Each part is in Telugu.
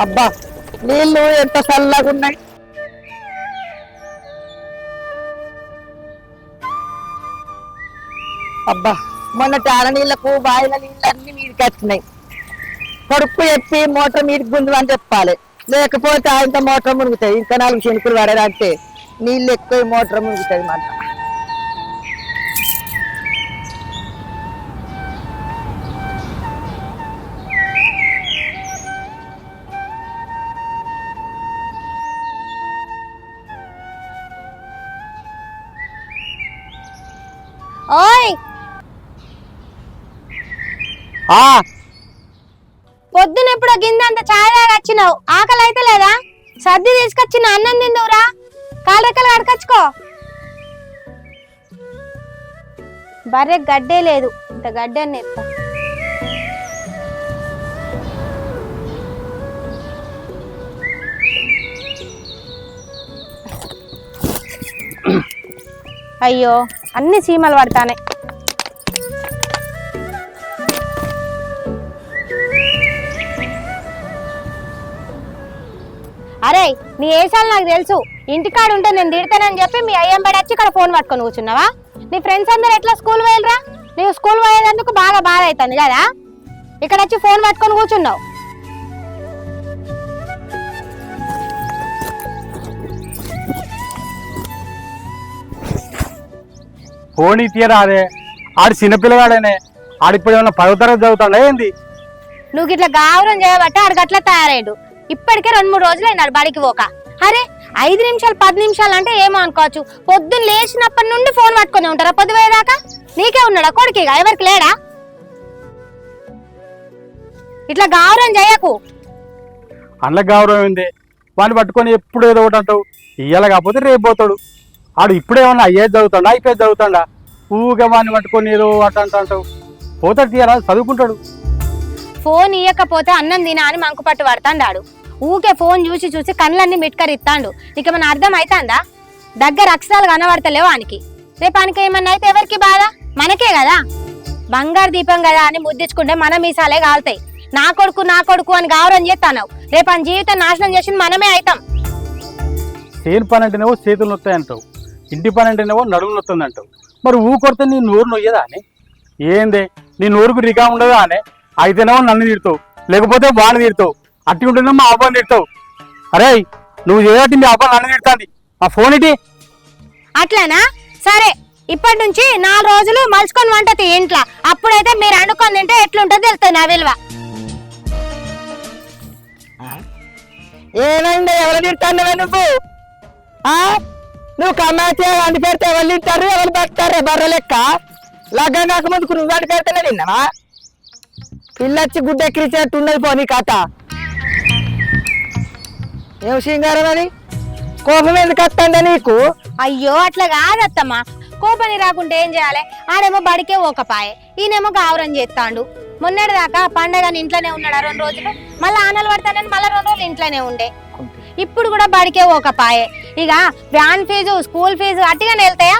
అబ్బా నీళ్ళు ఎంత చల్లగా ఉన్నాయి. అబ్బా మొన్న టాన నీళ్లకు బాయిల నీళ్ళు అన్ని మీదికి వచ్చినాయి. పొడుపు ఎప్పి మోటార్ మీదికి గుంజు అని చెప్పాలి, లేకపోతే ఆయనతో మోటార్ మునుగుతాయి. ఇంకా 4 శనికులు పడేదంటే నీళ్ళు ఎక్కువ మోటార్ మునుగుతుంది మళ్ళీ. ఓయ్ పొద్దున ఎప్పుడో గిందంత చాయ్ తాగి వచ్చినావు, ఆకలి అయితే లేదా? సర్ది తీసుకొచ్చిన అన్నం తిందువురా, కాళ్ళెక్కలు కడకచ్చుకో. బర్రె గడ్డే లేదు, ఇంత గడ్డే ఎత్తా. అయ్యో అన్ని సీమలు పడతానే. అరే నీ ఏసాలు నాకు తెలుసు, ఇంటికాడ ఉంటే నేను తిడతానని చెప్పి మీ అయ్యం బడి వచ్చి ఇక్కడ ఫోన్ పట్టుకొని కూర్చున్నావా? నీ ఫ్రెండ్స్ అందరు ఎట్లా స్కూల్ పోయినరా? నీవు స్కూల్ పోయేందుకు బాగా బాధ అవుతుంది కదా, ఇక్కడ వచ్చి ఫోన్ పట్టుకొని కూర్చున్నావు. ఫోన్ ఇయ్యరా? అదే ఆడు చిన్నపిల్లగాడనే, ఆడిప్పుడు ఏమన్నా 10వ తరగతి చదువుతాడా ఏంది? నువ్వు ఇట్లా గావరం చేయబట్టే ఆడికి అట్లా తయారయ్యాడు. ఇప్పటికే 2-3 రోజులు అయినాడు బడికి పోక. అరే 5 నిమిషాలు 10 నిమిషాలు అంటే ఏమో అనుకోవచ్చు, పొద్దున్న లేచినప్పటి నుండి ఫోన్ పట్టుకుని ఉంటారా పొద్దుపోయేదాకా? నీకే ఉన్నాడా కొడుకిగా, ఎవరికి లేడా? ఇట్లా గావరం చేయకు. అందులో గౌరవం ఏంది? వాడిని పట్టుకొని ఎప్పుడు ఏదో ఒకటి అంటావు, ఇయ్యాల కాకపోతే రేపు పోతాడు. ఆడు ఇప్పుడేమన్నా అయ్యేది చదువుతాడా అయిపోయేది చదువుతాడా? ఊగా వాడిని పట్టుకొని ఏదో అట్ట అంటావు. పోతాడు తీయరా, చదువుకుంటాడు. ఫోన్ ఇయ్యకపోతే అన్నం తినా అని మంకు పట్టు పడతాడు. ఊకే ఫోన్ చూసి చూసి కళ్ళన్నీ మిట్కరిస్తాడు. నీకు ఏమన్నా అర్థం అవుతుందా? దగ్గర అక్షరాలు కనబడతలేవు వానికి. రేపు ఆయనకి ఏమన్నా అయితే ఎవరికి బాధ? మనకే కదా. బంగారు దీపం కదా అని ముద్దించుకుంటే మన మీసాలే కాలుతాయి. నా కొడుకు అని గౌరవం చేస్తాను. రేపు ఆయన జీవితం నాశనం చేసింది మనమే అవుతాం. చేను పని అంటేనేవో చేతులు నొత్తాయి అంటావు, ఇంటి పని అంటేనేవో నడుము నొత్తుంది అంటావు. మరి ఊకొడితే నీ నోరు నొయ్యదా అని? ఏందే నీ నోరుకు రిగా ఉండదా అని? అయితేనేమో నన్ను తిడతావు, లేకపోతే వాడిని తిడతావు, అట్టి ఉంటేనేమో మా అబ్బాయిని తిడతావు. అరే నువ్వు చేయబట్టి మీ అబ్బాయి నన్ను తిడుతుంది. ఆ ఫోన్ ఇటీ. అట్లానా? సరే ఇప్పటి నుంచి 4 రోజులు మలుచుకొని వంటది ఇంట్లో. అప్పుడైతే మీరు అనుకొని తింటే ఎట్లుంటుందో తెలుస్తుంది నా విలువ. ఏమైంది? ఎవరు తింటాను నువ్వు? నువ్వు కమ్మాచే వండి పెడితే ఎవరు తింటారు, ఎవరు పడతారు? బర్ర లెక్క లగ్గం కాకముందుకు నువ్వు వండి పెడితేనే తిన్నావా? పిల్లొచ్చి గుడ్డ ఎక్కిరిచేట్టు ఉన్నది పోనీ కథ. ఏం సింగారం అని కోపం ఎందుకు వస్తుందా నీకు? అయ్యో అట్లా కాదత్తమ్మా, కోపని రాకుంటే ఏం చేయాలి? ఆడేమో బడికే ఓకపాయే, ఈయనేమో గావరం చేస్తాడు. మొన్నటి దాకా పండగని ఇంట్లోనే ఉన్నాడు 2 రోజులు, మళ్ళీ ఆనలు పడతానని మళ్ళీ 2 రోజులు ఇంట్లోనే ఉండే. ఇప్పుడు కూడా బడికే ఓకపాయే. ఇక వ్యాన్ ఫీజు స్కూల్ ఫీజు అట్టిగానే వెళ్తాయా?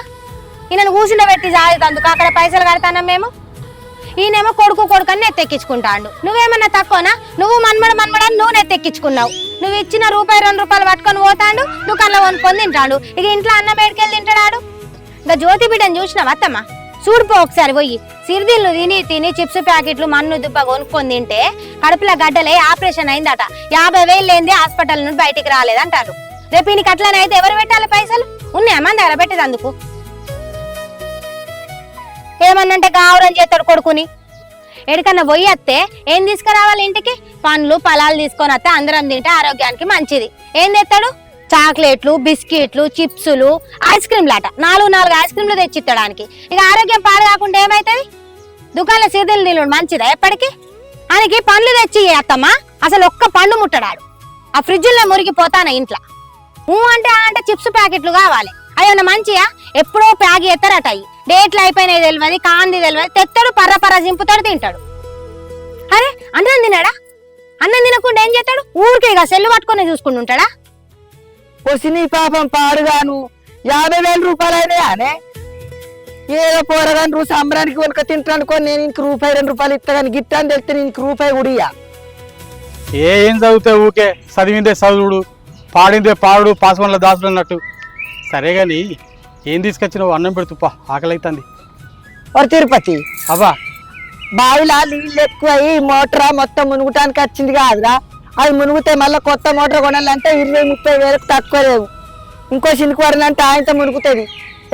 ఈయనను కూర్చుండబెట్టి జాగ్రత్తందుకు అక్కడ పైసలు కడతానా మేము? ఈయనేమో కొడుకు అని నెత్తెక్కించుకుంటాడు. నువ్వేమన్నా తక్కువనా? నువ్వు మన్మడని నువ్వు నెత్తెక్కించుకున్నావు. నువ్వు ఇచ్చిన ₹2 పట్టుకొని పోతాడు, నువ్వు కళ్ళ కొనుక్కొని తింటాడు. ఇక ఇంట్లో అన్నం ఏడికెళ్ళి తింటాడు. ఇంకా జ్యోతి బిడ్డని చూసినావు అత్తమ్మ? చూడిపో ఒకసారి పోయి. సిరిదిళ్ళు తిని చిప్స్ ప్యాకెట్లు మన్ను దుబ్బ కొనుక్కొని తింటే కడుపుల గడ్డలే ఆపరేషన్ అయిందట. 50,000 లేనిదే హాస్పిటల్ నుండి బయటికి రాలేదంటారు. రేపు ఈయనకి అట్లనే అయితే ఎవరు పెట్టాలి పైసలు? ఉన్నాయా మన దగ్గర పెట్టేదందుకు? ఏమన్నంటే గావరం చేస్తాడు కొడుకుని. ఎడికన్నా పోయి వస్తే ఏం తీసుకురావాలి ఇంటికి? పండ్లు పలాలు తీసుకొని వస్తే అందరం తింటే ఆరోగ్యానికి మంచిది. ఏం తెస్తాడు? చాక్లెట్లు, బిస్కెట్లు, చిప్సులు, ఐస్ క్రీమ్లు అట. 4 ఐస్ క్రీమ్లు తెచ్చిత్తడానికి. ఇక ఆరోగ్యం పాడు కాకుండా ఏమైతుంది? దుకాణంలో సీదలు నీళ్ళు మంచిదా ఎప్పటికీ? ఆయనకి పండ్లు తెచ్చి అత్తమ్మా, అసలు ఒక్క పండు ముట్టడాడు. ఆ ఫ్రిడ్జ్లో మురిగిపోతాను ఇంట్లో. అంటే చిప్స్ ప్యాకెట్లు కావాలి. అయ్యన్న మంచియా? ఎప్పుడో ప్యాక్ ఎత్తారట. అయ్యి డేట్లు అయిపోయినాయి తెలియదు, కాంది తెలియదు, తెస్తాడు, పర్ర జింపుతాడు, తింటాడు. అరే అన్నం తినాడా? అన్నం తినకుండా ఏం చేస్తాడు? ఊరికే ఇక సెల్లు పట్టుకొని చూసుకుంటూ ఉంటాడా? వచ్చి నీ పాపం పాడుగాను 50,000 రూపాయలు అయినాయానే. ఏదో పోరగాని నువ్వు సంబరానికి కొనుక తింటానుకో, నేను ఇంక రూపాయి 2 రూపాయలు ఇస్తా కానీ గిట్టా అని తెలిస్తే ఇంక రూపాయి కూడా ఇయ్య. ఏం చదువుతావు ఊకే? చదివిందే చదువుడు, పాడిందే పాడు, పాసమల్ల దాసుడు అన్నట్టు. సరే కానీ ఏం తీసుకొచ్చినావు? అన్నం పెడుతుప్పా, ఆకలి అవుతుంది. ఓ తిరుపతి, అబ్బా బావిలా నీళ్ళు ఎక్కువయి మోటార్ మొత్తం మునుగుటానికి వచ్చింది కాదురా. అది మునుగుతే మళ్ళీ కొత్త మోటార్ కొనాలంటే 20-30 వేలకు తక్కువ లేవు. ఇంకో చినుకు పడినంటే ఆయనతో మునుగుతుంది.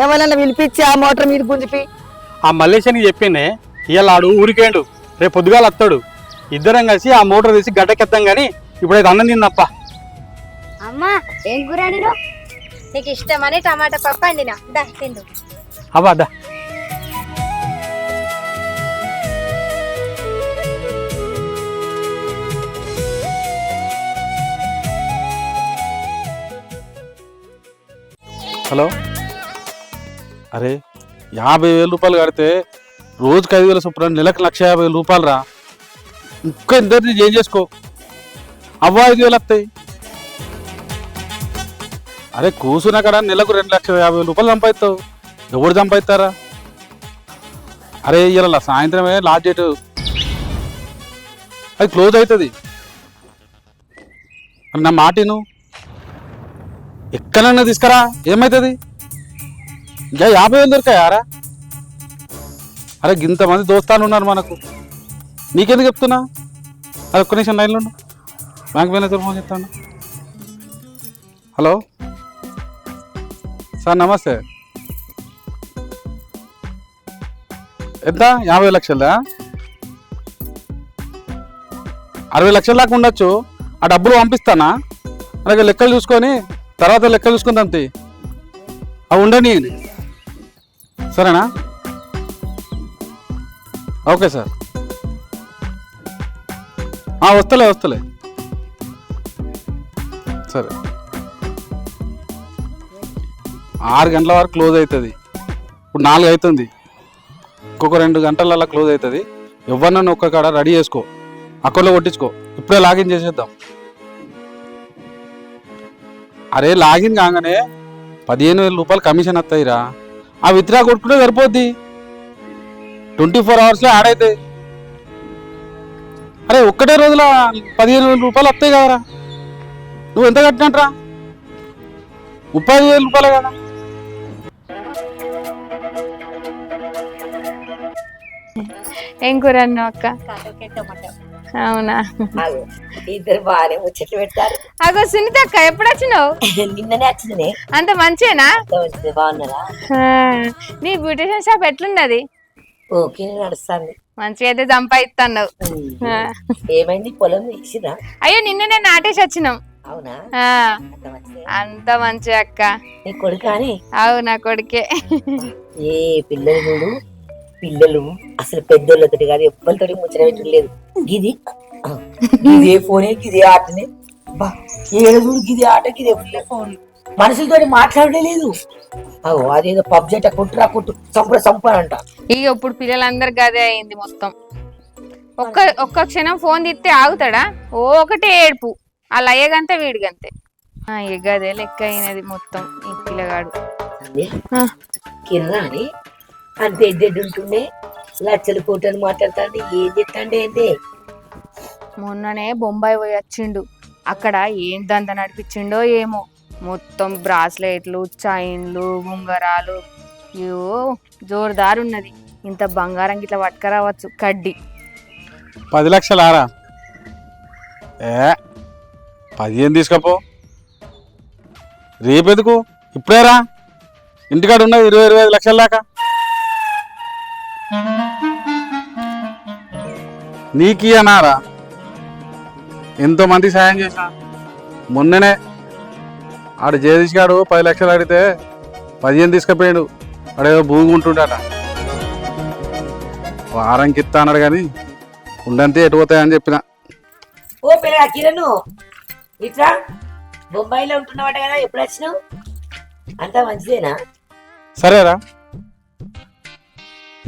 ఎవరైనా పిలిపించి ఆ మోటార్ మీద గుంజిపి. ఆ మల్లేశానికి చెప్పిందే, ఇవాళ ఆడు ఊరికేండు, రేపు పొద్దుగాల వస్తాడు. ఇద్దరం కలిసి ఆ మోటార్ తీసి గడ్డకెత్తాం కానీ ఇప్పుడైతే అన్నం తిన్నప్ప. అమ్మా ఏం కూర వండినావు? నీకు ఇష్టమని టమాటా పప్పు వండినా, దా తిందు. అబ్బా దా. హలో, అరే 50,000 రూపాయలు కడితే రోజుకి 5,000 చొప్పున, నెలకు 1,50,000 రూపాయలు రా. ఇంకా ఇద్దరిని ఏం చేసుకో, అవ్వ 5,000 వస్తాయి. అరే కూర్చున్నా కదా నెలకు 2,50,000 రూపాయలు సంపాదిస్తావు. ఎవరు సంపాదిస్తారా? అరే ఇలా సాయంత్రమే లాస్ట్ డేట్, అది క్లోజ్ అవుతుంది. నా మాటిను, ఎక్కడన్నా తీసుకురా, ఏమవుతుంది? ఇంకా 50,000 దొరికాయారా? అరే ఇంతమంది దోస్తాను ఉన్నారు మనకు, నీకెందుకు చెప్తున్నా? అది ఒక్క నిమిషం లైన్లో ఉండు, బ్యాంక్ మేనేజర్ ఫోన్ చెప్తాను. హలో సార్, నమస్తే. ఎంత? 50 లక్షలదా? 60 లక్షల దాకా ఉండొచ్చు. ఆ డబ్బులు పంపిస్తానా? అలాగే లెక్కలు చూసుకొని తర్వాత లెక్కలు చూసుకుంది అంతే. అవి ఉండని, సరేనా? Okay sir. వస్తలే సరే. 6 గంటల వరకు క్లోజ్ అవుతుంది. ఇప్పుడు 4 అవుతుంది. ఇంకొక 2 గంటలల్లో క్లోజ్ అవుతుంది. ఎవరినన్నా ఒక్క కాడ రెడీ చేసుకో, అకౌంట్లో కొట్టించుకో. ఇప్పుడే లాగిన్ చేసేద్దాం. అరే లాగిన్ కాగానే 15,000 రూపాయలు కమిషన్ వస్తాయిరా. ఆ విత్డ్రా కొట్టుకుంటే సరిపోద్ది. 24 అవర్స్లో యాడ్ అవుతాయి. అరే ఒక్కటే రోజుల 15,000 రూపాయలు వస్తాయి కదరా. నువ్వు ఎంత కట్టినట్రా? 35,000 రూపాయలే కదా. ఏం కూర అన్నావు అక్క? అవునా, ఇద్దరు బాగానే ముచ్చట్లు పెట్టారు. అగో సునీత అక్క, ఎప్పుడు వచ్చినావు? నిన్ననే వచ్చింది. అంత మంచిదేనా? బాగున్నారా? నీ బ్యూటిషియన్ షాప్ ఎట్లున్నది? ఓకే నడుస్తుంది. మంచిగా అయితే సంపాదిస్తున్నావు. ఏమైంది, పొలం ఇచ్చినా? అయ్యో నిన్ననే నాటేసి వచ్చినాం. అవునా? అంత మంచి అక్క. నీ కొడుకు అని? అవు నా కొడుకే. ఏ పిల్లలు అసలు పెద్దోళ్ళతో కాదు ఎవ్వరితో ముచ్చట పెట్టలేదు. గిది గిదే ఫోనే, గిదే ఆటనే. ఏడుగురు గిదే ఆట, గిదే ఫోన్. మనుషులతో మాట్లాడలేదు. అదేదో పబ్జెట్ కుట్రా కుట్టు సంపరంట. ఇక ఇప్పుడు పిల్లలందరికి అదే అయింది మొత్తం. ఒక్క క్షణం ఫోన్ తీస్తే ఆగుతాడా? ఒకటే ఏడుపు. అలా అయ్యగంతే వీడిగంతే. ఇక అదే లెక్క అయినది మొత్తం ఈ పిల్లగాడు. కిర్రాని అంతే ఎడ్డెడ్డు ఉంటుండే, లక్షల కోటలు మాట్లాడతాండి. ఏం చెప్తాండే ఏంటి? మొన్ననే బొంబాయి పోయి వచ్చిండు. అక్కడ ఏం దంద నడిపించిండో ఏమో. మొత్తం బ్రాస్లెట్లు, చైన్లు, ఉంగరాలు, ఇవో జోరుదారు ఉన్నది. ఇంత బంగారం గిట్లా పట్టుకరావచ్చు కడ్డి. 10 లక్షలారా? 15 తీసుకపో. రేపెందుకు, ఇప్పుడేరా. ఇంటికాడ ఉన్నది 20-25 లక్షల దాకా. నీకియనారా? ఎంతో మంది సాయం చేసిన. మొన్ననే ఆడు జగదీష్ గాడు 10 లక్షలు అడిగితే 15 తీసుకుపోయాడు. ఆడేదో భూమి ఉంటుండట. వారంకి ఇస్తా అన్నాడు కానీ ఉండంతే ఎటు పోతాయని చెప్పిన. ఓ పిల్లగా కిరణ్, ఇట్లా బొంబాయిలో ఉంటున్నావట కదా, ఎప్పుడు వచ్చినావు? అంతా మంచిదేనా? సరేరా.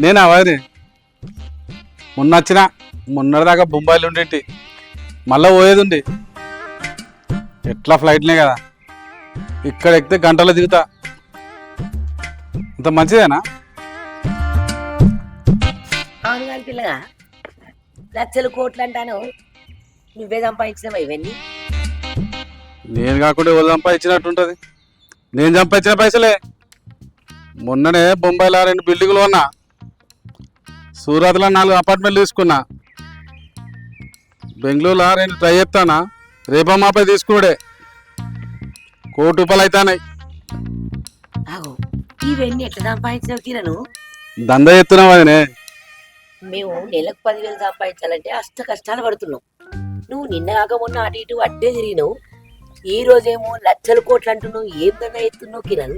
నేనా వారి మొన్న వచ్చిన మొన్నటిదాకా బొంబాయిలో ఉండేటి, మళ్ళీ పోయేది ఉంది. ఎట్లా ఫ్లైట్నే కదా, ఇక్కడ ఎక్కితే గంటలో దిగుతా. అంత మంచిదేనా? అవును కానీ పిల్లగా లక్షలు కోట్లు అంటాను, నువ్వే సంపాదించినవా ఇవన్నీ? నేను కాకుండా ఎవరు సంపాదించినట్టుంటుంది? నేను సంపాదించిన పైసలే. మొన్ననే బొంబాయిలో 2 బిల్డింగులు కొన్నా, సూరత్లో 4 అపార్ట్మెంట్లు తీసుకున్నా, బెంగళూరులో 2 ట్రై చేస్తానా, రేపా మాపై తీసుకున్నాడే. ₹1 కోటి అవుతాయి. ఆగో, ఇవన్నీ ఎట్లా సంపాదించినవి కిరణు? దందా ఎత్తున్నావు అదినే. మేము నెలకు 10,000 సంపాదించాలంటే అష్ట కష్టాలు పడుతున్నాం. నువ్వు నిన్న కాక మొన్న అటు ఇటు అట్టే తిరిగినావు, ఈ రోజేమో లక్షల కోట్లు అంటున్నావు. ఏం దందా ఎత్తున్నావు కిరణ్?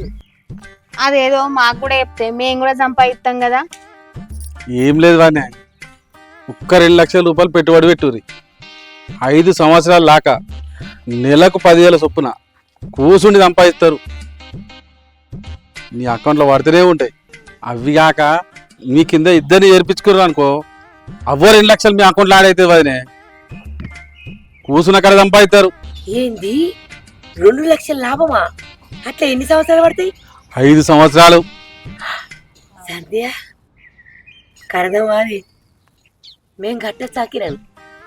అదేదో మాకు కూడా చెప్తే మేము కూడా సంపాదిస్తాం కదా. ఏం లేదు వాడిని, ఒక్క ₹2,00,000 పెట్టుబడి పెట్టుర్రి. 5 సంవత్సరాల లాక నెలకు 10,000 చొప్పున కూసుండి సంపాదిస్తారు. నీ అకౌంట్లో పడుతూనే ఉంటాయి. అవి కాక మీ కింద ఇద్దరిని చేర్పించుకున్నారు అనుకో, అవ్వో 2,00,000 మీ అకౌంట్లో యాడ్ అవుతుంది. వదినే కూసున్న అక్కడ సంపాదిస్తారు. ఏంది 2 లక్షల లాభమా? అట్లా ఎన్ని సంవత్సరాలు పడతాయి? 5 సంవత్సరాలు. సర్దే కడదామా అది? మేము కట్టచ్చా కిరణ్?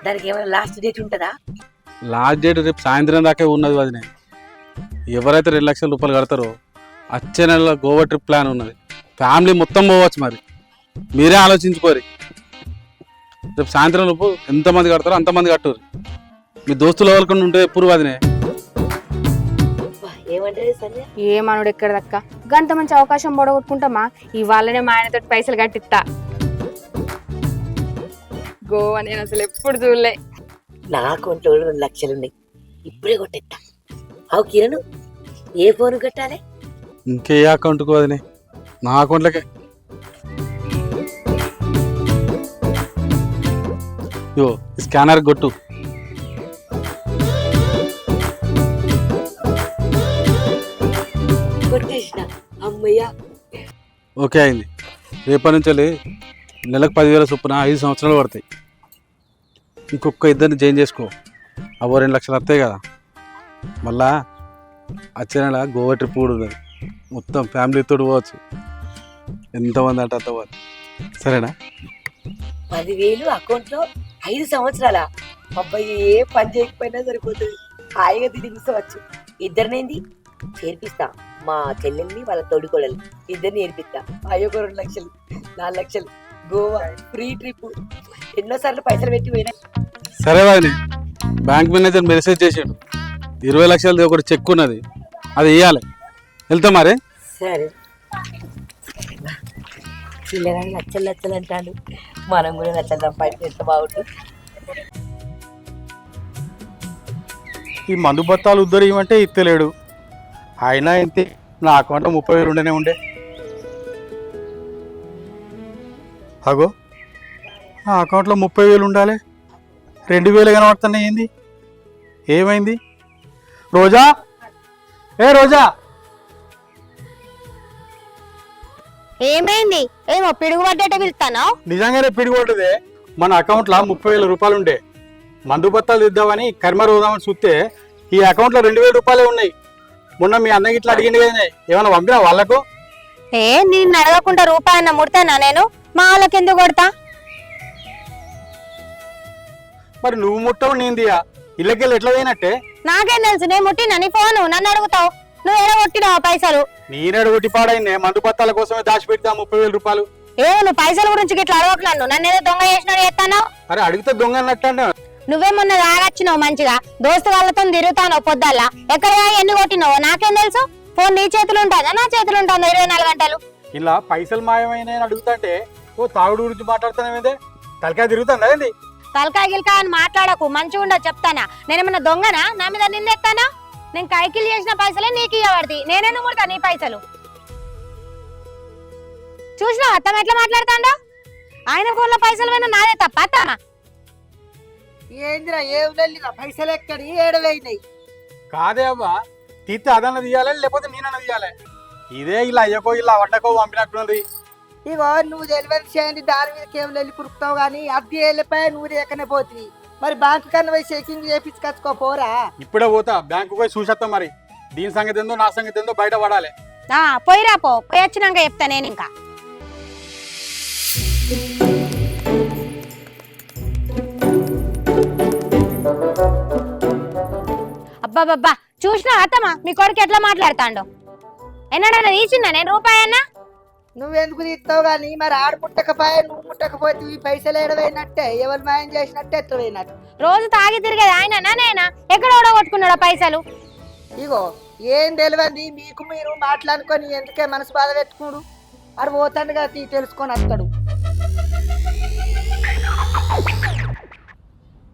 దానికి ఏమైనా లాస్ట్ డేట్ ఉంటుందా? లాస్ట్ డేట్ రేపు సాయంత్రం దాకా ఉన్నది. వదినే ఎవరైతే ₹2,00,000 కడతారో వచ్చే నెలలో గోవా ట్రిప్ ప్లాన్ ఉన్నది. ఫ్యామిలీ మొత్తం పోవచ్చు. మరి మీరే ఆలోచించుకోరు. రేపు సాయంత్రం లోపు ఎంతమంది కడతారో అంతమంది కట్టురు. మీ దోస్తులు ఎవరికన్నా ఉంటే ఎప్పుడు వదినే. ఏమంటారు సంధ్య? ఏమనుడు ఎక్కడ దక్క, గంత మంచి అవకాశం పొడగొట్టుకుంటామా? ఇవాళనే మా ఆయనతో పైసలు కట్టిస్తా. గోవా నేను అసలు ఎప్పుడు చూడలే. నా అకౌంట్లో 2 లక్షలు ఉన్నాయి, ఇప్పుడే కొట్టేస్తా. అవు కిరణ్, ఏ ఫోన్ కట్టాలి? ఇంకే అకౌంట్కు వదినే, నా అకౌంట్లకే. యో స్కానర్ కొట్టు. కొట్టేసిన. అమ్మయ్యా, ఓకే అయింది. రేపటి నుంచి నెలకు 10,000 చొప్పున 5 సంవత్సరాలు పడతాయి. ఇంకొక ఇద్దరిని జాయిన్ చేసుకో, అవో 2,00,000 వస్తాయి కదా. మళ్ళా వచ్చే నెల గోవా ట్రిప్ కూడా ఉన్నది. మొత్తం ఫ్యామిలీతో పోవచ్చు. ఎంతమంది అంటే అంతమంది. సరేనా? 10,000 అకౌంట్లో 5 సంవత్సరాల. అబ్బాయి ఏ పని చేయకపోయినా సరిపోతుంది, హాయిగా తిరిగి కూర్చోవచ్చు. ఇద్దరినేంది చేర్పిస్తా, మా చెల్లెల్ని వాళ్ళ తోడుకోడలు ఇద్దరిని నేర్పిస్తా. అయ్యో 2 లక్షలు 4 లక్షలు గోవా ఫ్రీ ట్రిప్. ఎన్నోసార్లు పైసలు పెట్టి పోయినా. సరే వాడిని బ్యాంక్ మేనేజర్ మెసేజ్ చేసాడు, 20 లక్షలది ఒకటి చెక్ ఉన్నది, అది ఇవ్వాలి. వెళ్తా మరి. సరే, పిల్లగాని లక్షలు లక్షలు అంటాడు, మనం కూడా లక్షలు సంపాదించి ఎంత బాగుంటుంది. ఈ మందు బత్తాలు ఉద్దరు ఇవ్వమంటే ఇత్తలేడు. అయినా ఇంతే, నా అకౌంట్లో 30,000 ఉండనే ఉండే. అగో నా అకౌంట్లో 30,000 ఉండాలి, 2,000 కనబడుతున్నాయి. ఏంది, ఏమైంది? రోజా, ఏ రోజా, ఏమైంది? ఏమో పిడుగు పడ్డట్టు పిలుస్తాను. నిజంగానే పిడిగొట్టదే. మన అకౌంట్లో 30,000 ఉండే. మందు బత్తాలు ఇద్దామని కర్మ రోజామని చూస్తే ఈ అకౌంట్లో 2,000 ఉన్నాయి. మొన్న మీ అన్నకి ఇట్లా అడిగింది కదా, ఏమైనా పంపినా వాళ్ళకు? ఏ నిన్ను అడగకుండా రూపాయన్న ముడతానా నేను? మా వాళ్ళకి ఎందుకు కొడతా? మరి నువ్వు ముట్టవు నేందియా, ఇళ్ళకెళ్ళి ఎట్లా పోయినట్టే? నాకేం తెలుసు, నేను ముట్టినా నీ ఫోను? నన్ను అడుగుతావు? నువ్వు ఎడ కొట్టినావు పైసలు? నేనేడు కొట్టి పాడైందే, మందు బత్తాల కోసమే దాచిపెడతా 30,000. ఏ నువ్వు పైసల గురించి ఇట్లా అడగట్లను, నన్ను ఏదో దొంగ చేసినాడు చేస్తాను. అరే అడిగితే దొంగ అన్నట్టు. నువ్వేమన్నా తాగొచ్చినావు మంచిగా, దోస్తు వాళ్ళతో తిరుగుతాను పొద్దుల్లా. ఎక్కడ ఎన్ని కొట్టినావు నాకేం తెలుసు? ఫోన్ నీ చేతులు ఉంటుందా నా చేతులు ఉంటుందా 24 గంటలు? ఇలా పైసలు మాయమైన అడుగుతాంటే ఓ తాగుడు గురించి మాట్లాడుతున్నామేందే? తలకాయ తిరుగుతుందా ఏంది? తలకాయ గిల్కా అని మాట్లాడకు, మంచిగా ఉండదు చెప్తానా. నేనేమన్నా దొంగనా? నా మీద నిందెత్తానా? నేను కైకిలు చేసిన పైసలే నీకు ఇవ్వబడి, నేనేందుకు ముడతా నీ పైసలు? చూసినా అత్తమ్మ ఎట్లా మాట్లాడుతాండో? ఆయన ఫోన్లో పైసలు పోయినా నాదే తప్ప అత్తమ్మ? ఏందిరా ఏం వెళ్ళినా పైసలు ఎక్కడి ఏడవైనాయి? కాదే అవ్వా, తీస్తే అదన్న తీయాలి లేకపోతే నేనన్న తీయాలి. ఇదే ఇలా అయ్యకో ఇలా వంటకో పంపినట్టున్నది. ఇగో నువ్వు తెలియని చేయండి దాని మీద కేవలం వెళ్ళి కురుకుతావు కానీ అద్దె వెళ్ళిపోయి నువ్వు ఎక్కనే పోతుంది. మరి బ్యాంకు కన్నా పోయి చెకింగ్ చేపించుకోపోరా. ఇప్పుడే పోతా బ్యాంకు పోయి చూసేస్తాం. మరి దీని సంగతి ఏందో నా సంగతి ఏందో బయట పడాలి. పోయిరా పోయి వచ్చినాక చెప్తా నేను ఇంకా. అబ్బాబ్బా చూసినా అత్తమ్మా మీ కొడుకు ఎట్లా మాట్లాడతాండో. ఎన్నడన్నా తీసిందా నేను రూపాయి అన్నా? నువ్వెందుకు తీస్తావు కానీ మరి ఆడు ముట్టకపోయా నువ్వు ముట్టకపోతే ఈ పైసలు ఏడవైనట్టే ఎవరు మాయం చేసినట్టే ఎట్లా పోయినట్టు. రోజు తాగి తిరిగేది ఆయననా నేనా? ఎక్కడ ఓడగొట్టుకున్నాడా పైసలు? ఇగో ఏం తెలియదు మీకు మీరు మాట్లాడుకొని ఎందుకే మనసు బాధ పెట్టుకోడు. ఆడు పోతాడు కదా తెలుసుకొని వస్తాడు.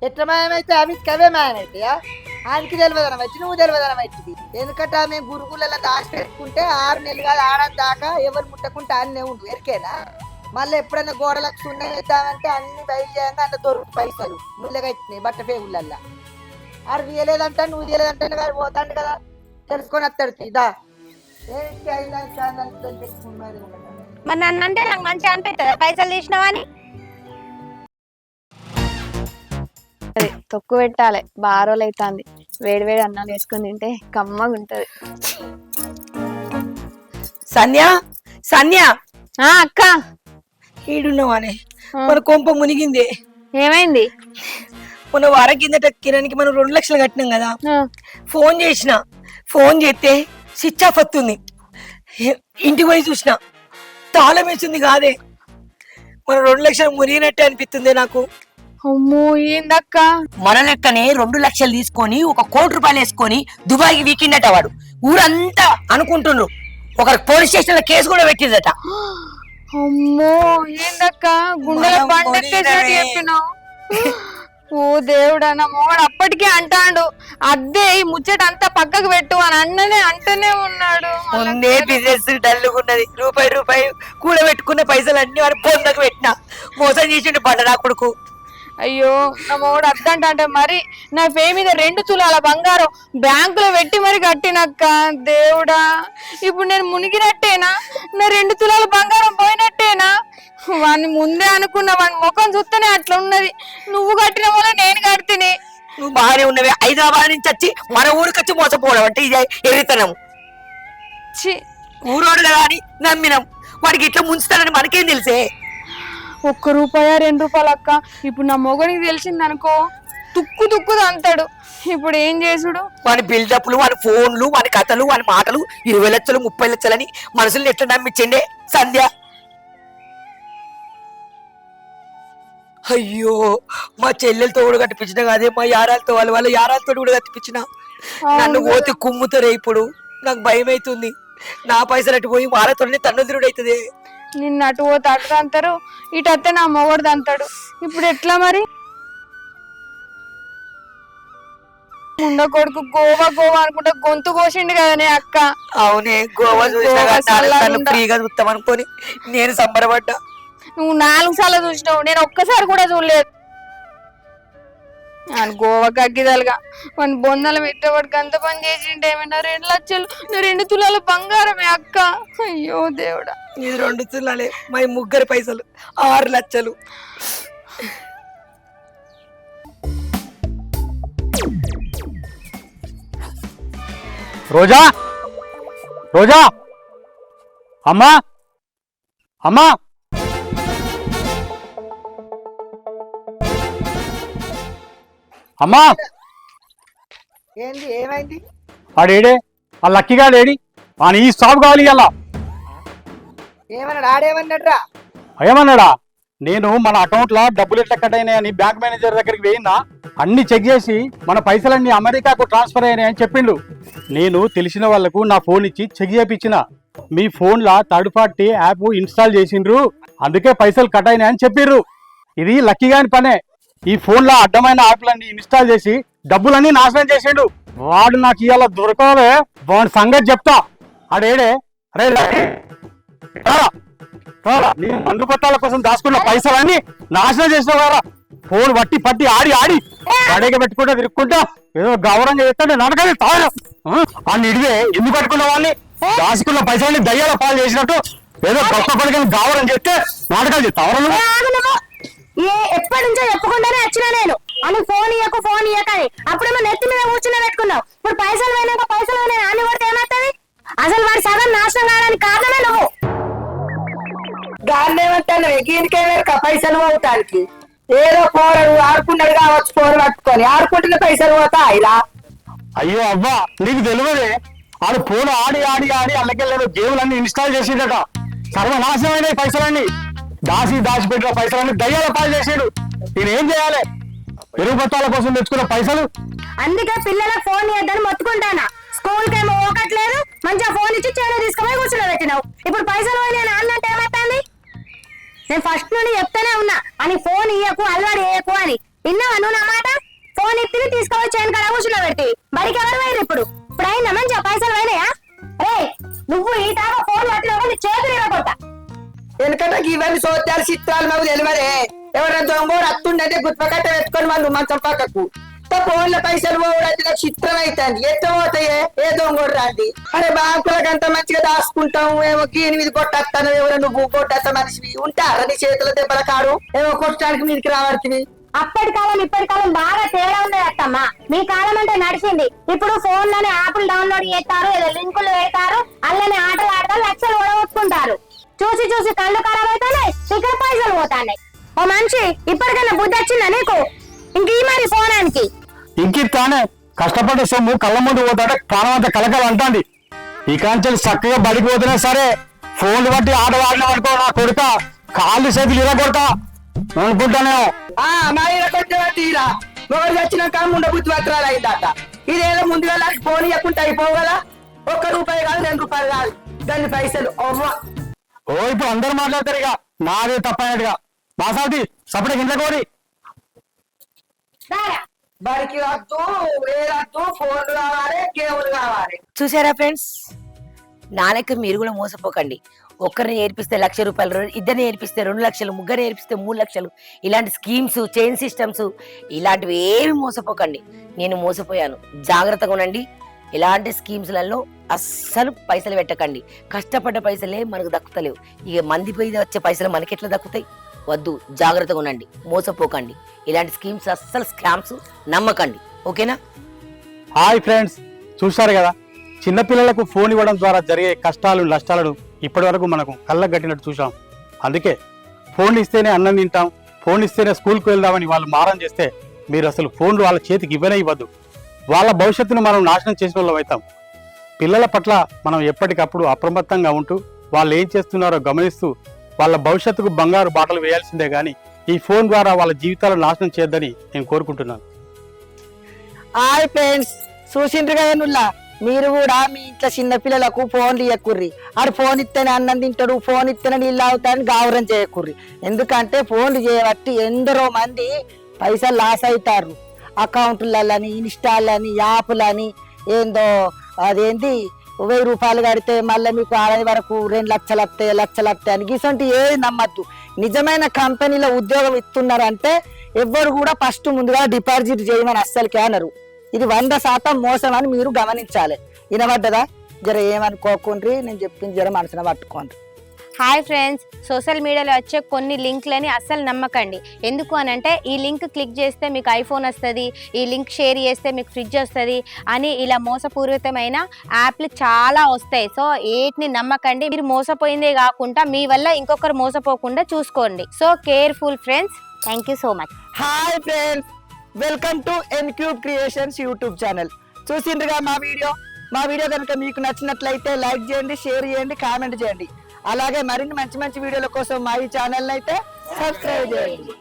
ఎట్లా మాయమైతే అవికి అవే మాయమైతాయా? ఆయనకి తెలియదనం వచ్చి నువ్వు తెలియదనం వచ్చింది. ఎందుకంటే ఆమె గురుగులలో దాచి పెట్టుకుంటే 6 నెలలు కాదు ఆడని దాకా ఎవరు ముట్టకుంటే అన్నే ఉండు ఎరికేనా. మళ్ళీ ఎప్పుడైనా గోడలకు సున్నం వేద్దామంటే అన్ని బయలు చేయంగా అంత దొరుకు పైసలు ముళ్ళగా ఇచ్చినాయి బట్ట పేగులల్లా. ఆడు తీయలేదంట నువ్వు తీయలేదంటే వాడు పోతాడు కదా తెలుసుకొని వస్తాడు. ఇదా మరి నన్ను అంటే నాకు మంచిగా అనిపిస్తుంది పైసలు తీసినావని. అది తొక్కు పెట్టాలి బారోలు అవుతుంది. వేడివేడి అన్నాలు వేసుకొని తింటే కమ్మగా ఉంటది. సంధ్య సంధ్య అక్క ఈడున్నావానే మన కొంప మునిగింది. ఏమైంది? మన వారం కిందట కిరణ్కి మనం 2 లక్షలు కట్టినాం కదా. ఫోన్ చేసిన ఫోన్ చేస్తే స్విచ్ ఆఫ్ వస్తుంది. ఇంటికి పోయి చూసిన తాళం వేసింది కాదే. మన 2 లక్షలు మునిగినట్టే అనిపిస్తుంది నాకు. అమ్మో ఏందక్క? మన లెక్కనే 2 లక్షలు తీసుకొని 1 కోటి రూపాయలు వేసుకొని దుబాయ్కి వీకిండట వాడు. ఊరంతా అనుకుంటుండ్రు. ఒక పోలీస్ స్టేషన్ లో కేసు కూడా పెట్టిందట. అమ్మో ఏందక్క గుండెల పండెత్తేసాడు చెప్పినావు. ఓ దేవుడా నా మొగడు అప్పటికే అంటాడు అద్దే ఈ ముచ్చట అంతా పక్కకు పెట్టు అని అంటూనే ఉన్నాడు. ముందే బిజినెస్ డల్లుగున్నది. రూపాయి కూడబెట్టుకున్న పైసలు అన్ని వాడు పొందకు పెట్టినా మోసం చేసిండు పంట నా కొడుకు. అయ్యో నా మొగడు అద్దంటే మరి నా పే మీద 2 తులాల బంగారం బ్యాంకులో పెట్టి మరి కట్టినక్క. దేవుడా ఇప్పుడు నేను మునిగినట్టేనా? నా 2 తులాల బంగారం పోయినట్టేనా? వాడిని ముందే అనుకున్న వాడి ముఖం చూస్తేనే అట్లా ఉన్నది. నువ్వు కట్టిన వల్ల నేను కడితేనే. నువ్వు బాగానే ఉన్నవి. హైదరాబాద్ నుంచి వచ్చి మన ఊరికి వచ్చి మోసపోవడం అంటే ఇది ఎర్రితనం. ఊరోడు కదా అని నమ్మినాం. వాడికి ఇట్లా ముంచుతానని మనకేం తెలిసే. 1 రూపాయ 2 రూపాయలు అక్క. ఇప్పుడు నా మొగనికి తెలిసింది అనుకో తుక్కు అంటాడు. ఇప్పుడు ఏం చేసుడు? వాడి బిల్డప్లు వాడి ఫోన్లు వాడి కథలు వాడి మాటలు 20 లక్షలు 30 లక్షలని మనుషుల్ని ఎట్లా నమ్మించండే సంధ్య. అయ్యో మా చెల్లెలతో కూడా కట్టిపించిన కాదే మా యారాలతో వాళ్ళ యారాలతో కూడా కట్టిపించిన. నన్ను పోతే కుమ్ముతారే. ఇప్పుడు నాకు భయం అవుతుంది. నా పైసలు అటు పోయి వాళ్ళతోనే తన్నుదురుడు అవుతుంది. నిన్ను అటు పోతే అటు అంటారు ఇటు అత్తే నా మొగడు అంటాడు. ఇప్పుడు ఎట్లా మరి? ముండ కొడుకు గోవా అనుకుంటా గొంతు కోసిండు కదనే అక్క. అవునే గోవా చూసినా ఫ్రీగా చూస్తాం అనుకోని నేను సంబరపడ్డా. నువ్వు 4 సార్లు చూసినావు, నేను ఒక్కసారి కూడా చూడలేదు. గోవా కగ్గిదలుగా మన బొందల మెట్టబడికి అంత పని చేసింటే ఏమైనా 2 లక్షలు 2 తులాల బంగారమే అక్క. అయ్యో దేవుడా ఇది 2 తులాలే మా ముగ్గురు పైసలు 6 లక్షలు. రోజా రోజా అమ్మా అమ్మా అమ్మా ఏంది ఏమైంది? ఆడేడే ఆ లక్కీగా లేడి అని ఈ స్టాప్ కావాలి అలా ఏమన్నాడు? ఆడేమన్నాడురా? ఏమన్నాడా? నేను మన అకౌంట్ లో డబ్బులు ఎట్లా కట్ అయినాయని బ్యాంక్ మేనేజర్ దగ్గరికి పోయిందా అన్ని చెక్ చేసి మన పైసలన్నీ అమెరికాకు ట్రాన్స్ఫర్ అయినాయని చెప్పిండు. నేను తెలిసిన వాళ్లకు నా ఫోన్ ఇచ్చి చెక్ చేయించిన. మీ ఫోన్ లా థర్డ్ పార్టీ యాప్ ఇన్స్టాల్ చేసిండ్రు, అందుకే పైసలు కట్ అయినాయని చెప్పిర్రు. ఇది లక్కీగాని పనే. ఈ ఫోన్ లో అడ్డమైన యాప్లన్నీ ఇన్స్టాల్ చేసి డబ్బులన్నీ నాశనం చేసిండు. వాడు నాకు ఇవాళ దొరకలే, వాడి సంగతి చెప్తా. ఆడేడే రే నేను మందు పట్టాల కోసం దాచుకున్న పైసలన్నీ నాశనం చేసినావు కదా. ఫోన్ పట్టి పట్టి ఆడి వాడేగా పెట్టుకుంటా తిరుక్కుంటా ఏదో గౌరవంగా చేస్తాడు నడకది తాను ఆ నిడివే ఎందుకు పట్టుకున్న వాళ్ళని దాచుకున్న పైసల్ని దయ్యాల పాలు చేసినట్టు ఏదో కొత్త పడికలు కావాలని చెప్తే నాటకాలు చెప్తావరా నువ్వు? ఆగు నువ్వు. ఎప్పటి నుంచో చెప్పకుండానే వచ్చినా నేను అని ఫోన్ ఇయ్యక అని అప్పుడేమో నెత్తి మీద కూర్చుని పెట్టుకున్నావు. ఇప్పుడు పైసలు పోయినాక పైసలు పోయినా అని కొడితే ఏమవుతుంది? అసలు వాడు సగం నాశనం కావడానికి కారణమే నువ్వు. గాన్ని ఏమంటాను గీనికేమేరక పైసలు పోవటానికి ఏదో పోరడు ఆడుకున్నాడు కావచ్చు ఫోన్ పట్టుకొని ఆడుకుంటున్న పైసలు పోతా ఇలా. అయ్యో అవ్వా నీకు తెలియదే ఆడు ఫోన్ ఆడి ఆడి ఆడి అల్లకెళ్ళేదో గేమ్లన్నీ ఇన్స్టాల్ చేసిండట. సర్వనాశనమైన పైసలన్నీ దాచిపెట్టిన పైసలన్నీ దయ్యాల పాలు చేసాడు. నేనేం చేయాలి? ఎరువు పత్రాల కోసం తెచ్చుకున్న పైసలు. అందుకే పిల్లలకు ఫోన్ ఇద్దని మొత్తుకుంటానా. స్కూల్ కేమో ఓకట్లేదు, మంచిగా ఫోన్ ఇచ్చి చేను తీసుకుపోయి కూర్చుని పెట్టినావు. ఇప్పుడు పైసలు పోయి నేను అన్నట్టు ఏమవుతుంది? నేను ఫస్ట్ నుండి చెప్తానే ఉన్నా అని ఫోన్ ఇయ్యకు అలవాటు వేయకు అని. విన్నావా నువ్వు నా మాట? ఫోన్ ఇచ్చి తీసుకుపోయి చేను కాడ కూర్చుని పెట్టి బడికి ఎవరు పోయారు? ఇప్పుడు అయినా మంచిగా పైసలు పోయినాయా? నువ్వు ఈ తాగా ఫోన్ పట్టినావు నీ చేతులు ఇవ్వకొట్టా. ఎందుకంటే ఇవన్నీ సోద్యాలు చిత్రాలు మాకు తెలియదే. ఎవరైనా దొంగోడు అత్తుండే గుర్తుపక్కట పెట్టుకొని వాళ్ళు మంచం పక్కకు ఫోన్ల పైసలు పోవడం చిత్రం అవుతుంది. ఎట్లా పోతాయే? ఏ దొంగోడు రాండి. అరే బ్యాంకులకు అంత మంచిగా దాచుకుంటాం ఏమో గీని మీద కొట్టేస్తాను ఎవరో నువ్వు కొట్టేస్తా మనిషివి ఉంటారా నీ చేతుల దెబ్బల కాడు ఏమో కొట్టడానికి మీదకి రావడుతుంది. అప్పటి కాలం ఇప్పటి కాలం బాగా తేడా ఉంది అత్తమ్మా. మీ కాలం అంటే నడిచింది. ఇప్పుడు ఫోన్ లోనే యాప్లు డౌన్లోడ్ చేస్తారు, ఏదో లింకులు పెడతారు, అల్లనే ఆటలు ఆడతారు, లక్షలు ఓడగొట్టుకుంటారు. చూసి చూసి కళ్ళు ఖరాబ్ అవుతాయి, ఇక్కడ పైసలు పోతాయి. ఓ మనిషి ఇప్పటికైనా బుద్ధి వచ్చిందా నీకు? ఇంక ఈ మరి ఫోనానికి ఇంకిస్తానే కష్టపడ్డ సొమ్ము కళ్ళ ముందు పోతాడే ప్రాణం అంతా కలకలు అంటాంది. ఈ కాంచెలు చక్కగా బడికి పోతున్నా సరే ఫోన్లు బట్టి ఆటలు ఆడినాం అనుకో నా కొడుక కాళ్ళు చేతులు ఇలా కొడతా అనుకుంటానేమో. తీరా ఒకరు చచ్చినాక ముండ బుద్ధి పత్రాలు అయిందట. ఇదేదో ముందుగా ఫోన్ ఇవ్వకుండా అయిపోవు కదా. ₹1 కాదు ₹2 కాదు దాన్ని పైసలు అవ్వ. ఓ ఇప్పుడు అందరూ మాట్లాడతారు ఇక నాదే తప్పైనట్టుగా. బాసాది సపరేట్ ఇంట్లో కోరి బడికి వద్దు వేరద్దు ఫోన్లు కావాలి గేములు కావాలి. చూసారా ఫ్రెండ్స్, నా లెక్క మీరు కూడా మోసపోకండి. ఒక్కరిని నేర్పిస్తే ₹1,00,000, ఇద్దరిని నేర్పిస్తే 2 లక్షలు, ముగ్గురు నేర్పిస్తే 3 లక్షలు. ఇలాంటి స్కీమ్స్, చైన్ సిస్టమ్స్ ఇలాంటివి ఏమి మోసపోకండి. నేను మోసపోయాను. జాగ్రత్తగా ఉండండి. ఇలాంటి స్కీమ్స్లలో అస్సలు పైసలు పెట్టకండి. కష్టపడ్డ పైసలే మనకు దక్కుతలేవు. ఇక మంది పోయి వచ్చే పైసలు మనకెట్లా దక్కుతాయి? వద్దు, జాగ్రత్తగా ఉండండి, మోసపోకండి. ఇలాంటి స్కీమ్స్ అస్సలు స్కామ్స్ నమ్మకండి. ఓకేనా? హాయ్ ఫ్రెండ్స్, చూశారు కదా చిన్నపిల్లలకు ఫోన్ ఇవ్వడం ద్వారా జరిగే కష్టాలు నష్టాలను ఇప్పటి వరకు మనకు కళ్ళకు కట్టినట్టు చూసాం. అందుకే ఫోన్ ఇస్తేనే అన్నం తింటాం, ఫోన్ ఇస్తేనే స్కూల్కి వెళ్దామని వాళ్ళు మారం చేస్తే మీరు అసలు ఫోన్లు వాళ్ళ చేతికి ఇవ్వనే ఇవ్వద్దు. వాళ్ళ భవిష్యత్తును మనం నాశనం చేసిన వాళ్ళం అవుతాం. పిల్లల పట్ల మనం ఎప్పటికప్పుడు అప్రమత్తంగా ఉంటూ వాళ్ళు ఏం చేస్తున్నారో గమనిస్తూ వాళ్ళ భవిష్యత్తుకు బంగారు బాటలు వేయాల్సిందే కానీ ఈ ఫోన్ ద్వారా వాళ్ళ జీవితాలను నాశనం చేయొద్దని నేను కోరుకుంటున్నాను. హాయ్ ఫ్రెండ్స్, చూసిండ్రు కదా నుల్లా, మీరు కూడా మీ ఇంట్లో చిన్న పిల్లలకు ఫోన్లు ఇవ్వకుర్రి. ఆడు ఫోన్ ఇస్తేనే అన్నం తింటాడు, ఫోన్ ఇస్తేనే నీళ్ళు అవుతాడని గావరం చేయకుర్రి. ఎందుకంటే ఫోన్లు చేయబట్టి ఎందరో మంది పైసలు లాస్ అవుతారు. అకౌంట్లని, ఇన్స్టాలని, యాప్లని, ఏందో అదేంటి ₹1000 కడితే మళ్ళీ మీకు ఆడది వరకు 2 లక్షలు వస్తాయి, లక్షలు వస్తాయి అని గిసంటి ఏది నమ్మద్దు. నిజమైన కంపెనీలో ఉద్యోగం ఇస్తున్నారంటే ఎవ్వరు కూడా ఫస్ట్ ముందుగా డిపాజిట్ చేయమని అస్సలకే అనరు. ఇది 100% మోసం అని మీరు గమనించాలి. వినబడ్డదా? జర ఏమనుకోకుండ్రి, నేను చెప్పింది జర మనసున పట్టుకోండి. హాయ్ ఫ్రెండ్స్, సోషల్ మీడియాలో వచ్చే కొన్ని లింక్లని అస్సలు నమ్మకండి. ఎందుకు అనంటే ఈ లింక్ క్లిక్ చేస్తే మీకు ఐఫోన్ వస్తుంది, ఈ లింక్ షేర్ చేస్తే మీకు ఫ్రిడ్జ్ వస్తుంది అని ఇలా మోసపూరితమైన యాప్లు చాలా వస్తాయి. సో ఏటిని నమ్మకండి. మీరు మోసపోయిందే కాకుండా మీ వల్ల ఇంకొకరు మోసపోకుండా చూసుకోండి. So careful friends. Thank you so much. Hi friends, welcome to N cube creations YouTube channel. చూసిండ్రుగా మా వీడియో కనుక మీకు నచ్చినట్లయితే లైక్ చేయండి, షేర్ చేయండి, కామెంట్ చేయండి. అలాగే మరిన్ని మంచి మంచి వీడియోల కోసం మా ఈ ఛానల్ అయితే సబ్స్క్రైబ్ చేయండి.